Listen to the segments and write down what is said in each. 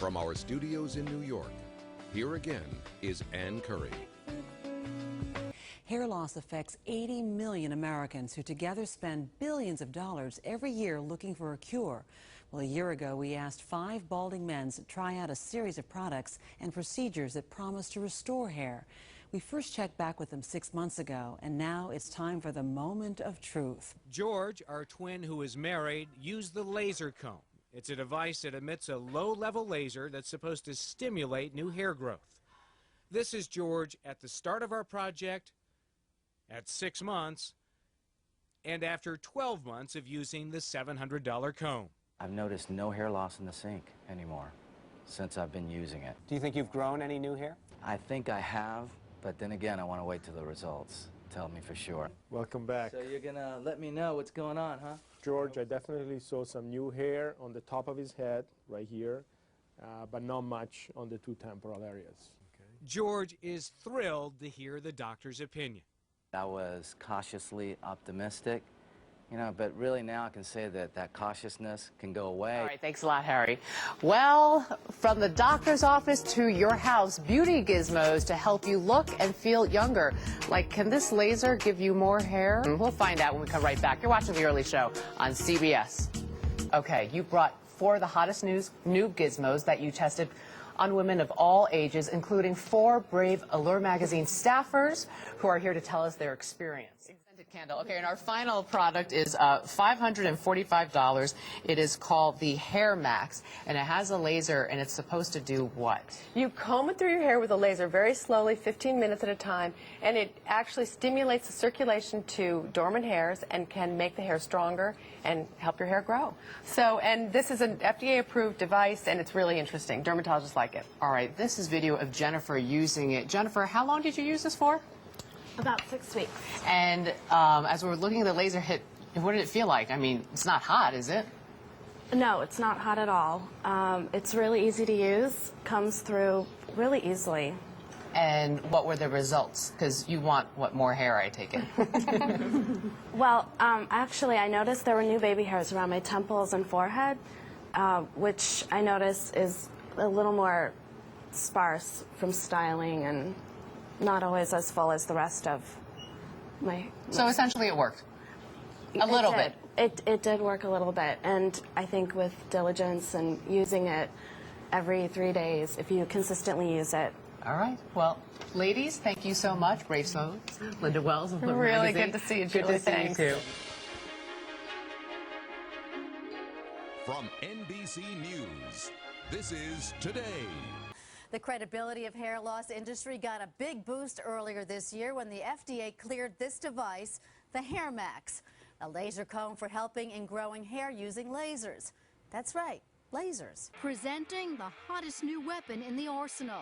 From our studios in New York, here again is Ann Curry. Hair loss affects 80 million Americans who together spend billions of dollars every year looking for a cure. Well, a year ago, we asked 5 balding men to try out a series of products and procedures that promise to restore hair. We first checked back with them 6 months ago, and now it's time for the moment of truth. George, our twin who is married, used the LaserComb. It's a device that emits a low-level laser that's supposed to stimulate new hair growth. This is George at the start of our project, at 6 months, and after 12 months of using the $700 comb. I've noticed no hair loss in the sink anymore since I've been using it. Do you think you've grown any new hair? I think I have, but then again, I want to wait till the results tell me for sure. Welcome back. So you're gonna let me know what's going on, huh? George, I definitely saw some new hair on the top of his head, right here, but not much on the 2 temporal areas. George is thrilled to hear the doctor's opinion. I was cautiously optimistic, you know, but really now I can say that that cautiousness can go away. All right, thanks a lot, Harry. Well, from the doctor's office to your house, beauty gizmos to help you look and feel younger. Like, can this laser give you more hair? We'll find out when we come right back. You're watching The Early Show on CBS. Okay, you brought 4 of the hottest new gizmos that you tested on women of all ages, including 4 brave Allure magazine staffers who are here to tell us their experience. Scented candle. Okay, and our final product is $545. It is called the HairMax, and it has a laser, and it's supposed to do what? You comb it through your hair with a laser very slowly, 15 minutes at a time, and it actually stimulates the circulation to dormant hairs and can make the hair stronger and help your hair grow. So, and this is an FDA-approved device, and it's really interesting. Dermatologists like it. All right, this is video of Jennifer using it. Jennifer, how long did you use this for? About 6 weeks. And as we were looking at the laser hit, what did it feel like? I mean, it's not hot, is it? No, it's not hot at all. It's really easy to use, comes through really easily. And what were the results? Because you want, what, more hair, I take it? Well, actually, I noticed there were new baby hairs around my temples and forehead, which I noticed is a little more sparse from styling and not always as full as the rest of my... So essentially it worked? A little bit? It did work a little bit, and I think with diligence and using it every 3 days, if you consistently use it. All right. Well, ladies, thank you so much. Brave Souls, Linda Wells of Allure Really magazine. good to see you, Good Julie. to see you, too. From NBC News, this is Today. The credibility of hair loss industry got a big boost earlier this year when the FDA cleared this device, the HairMax, a laser comb for helping in growing hair using lasers. That's right, lasers. Presenting the hottest new weapon in the arsenal,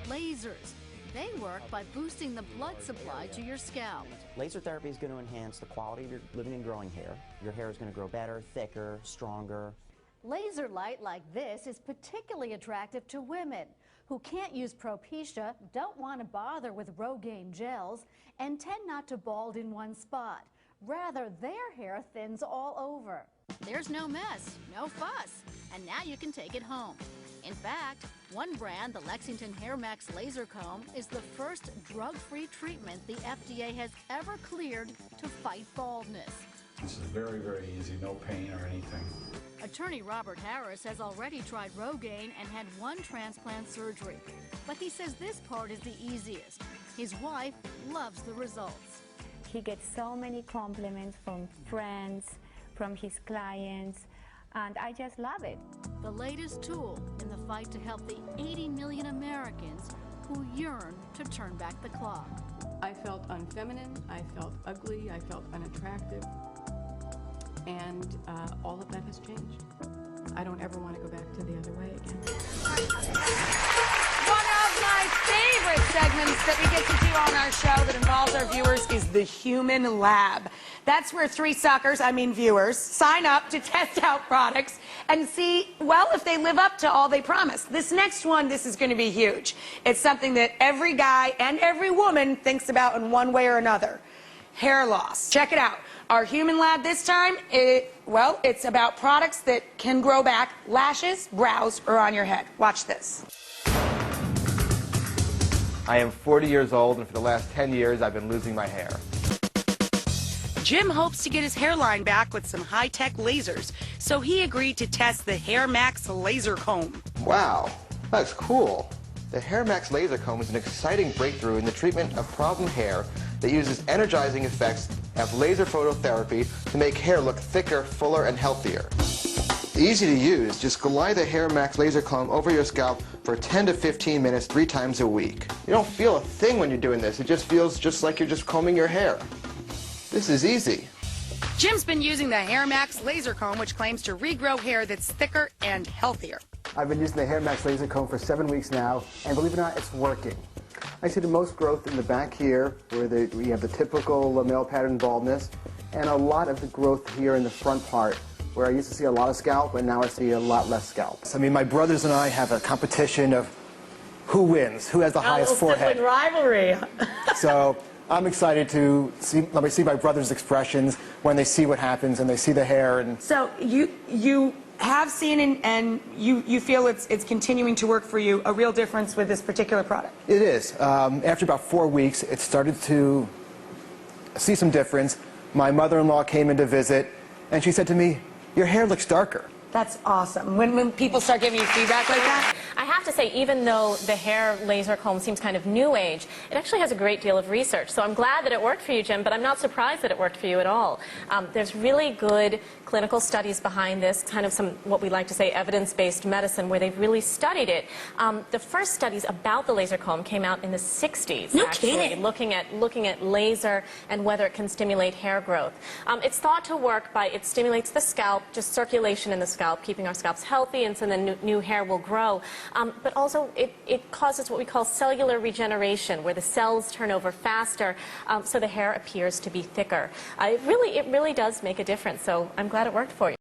lasers. They work by boosting the blood supply to your scalp. Laser therapy is going to enhance the quality of your living and growing hair. Your hair is going to grow better, thicker, stronger. Laser light like this is particularly attractive to women who can't use Propecia, don't want to bother with Rogaine gels, and tend not to bald in one spot. Rather, their hair thins all over. There's no mess, no fuss, and now you can take it home. In fact, one brand, the Lexington HairMax LaserComb, is the first drug-free treatment the FDA has ever cleared to fight baldness. This is very, very easy, no pain or anything. Attorney Robert Harris has already tried Rogaine and had 1 transplant surgery. But he says this part is the easiest. His wife loves the results. He gets so many compliments from friends, from his clients, and I just love it. The latest tool in the fight to help the 80 million Americans who yearn to turn back the clock. I felt unfeminine, I felt ugly, I felt unattractive, and all of that has changed. I don't ever want to go back to the other way again. One of my favorite segments that we get to do on our show that involves our viewers is the Human Lab. That's where 3 suckers, I mean viewers, sign up to test out products and see, well, if they live up to all they promise. This next one, this is going to be huge. It's something that every guy and every woman thinks about in one way or another. Hair loss. Check it out. Our human lab this time, it's about products that can grow back lashes, brows, or on your head. Watch this. I am 40 years old, and for the last 10 years, I've been losing my hair. Jim hopes to get his hairline back with some high-tech lasers, so he agreed to test the HairMax LaserComb. Wow, that's cool. The HairMax LaserComb is an exciting breakthrough in the treatment of problem hair that uses energizing effects of laser phototherapy to make hair look thicker, fuller, and healthier. Easy to use, just glide the HairMax LaserComb over your scalp for 10 to 15 minutes 3 times a week. You don't feel a thing when you're doing this. It just feels just like you're just combing your hair. This is easy. Jim's been using the HairMax LaserComb, which claims to regrow hair that's thicker and healthier. I've been using the HairMax LaserComb for 7 weeks now, and believe it or not, it's working. I see the most growth in the back here, where you have the typical male pattern baldness, and a lot of the growth here in the front part, where I used to see a lot of scalp, and now I see a lot less scalp. I mean, my brothers and I have a competition of who wins, who has the highest forehead. Sibling rivalry. So I'm excited to see my brothers' expressions when they see what happens and they see the hair. And so you have seen and you feel it's continuing to work for you, a real difference with this particular product? It is. After about 4 weeks, it started to see some difference. My mother-in-law came in to visit, and she said to me, "Your hair looks darker." That's awesome. When people start giving you feedback like that? I have to say, even though the hair laser comb seems kind of new age, it actually has a great deal of research. So I'm glad that it worked for you, Jim, but I'm not surprised that it worked for you at all. There's really good clinical studies behind this, kind of some, what we like to say, evidence-based medicine, where they've really studied it. The first studies about the laser comb came out in the 60s, actually, looking at laser and whether it can stimulate hair growth. It's thought to work by, it stimulates the scalp, just circulation in the scalp, keeping our scalps healthy, and so then new hair will grow. But also, it causes what we call cellular regeneration, where the cells turn over faster, so the hair appears to be thicker. It really does make a difference, so I'm glad it worked for you.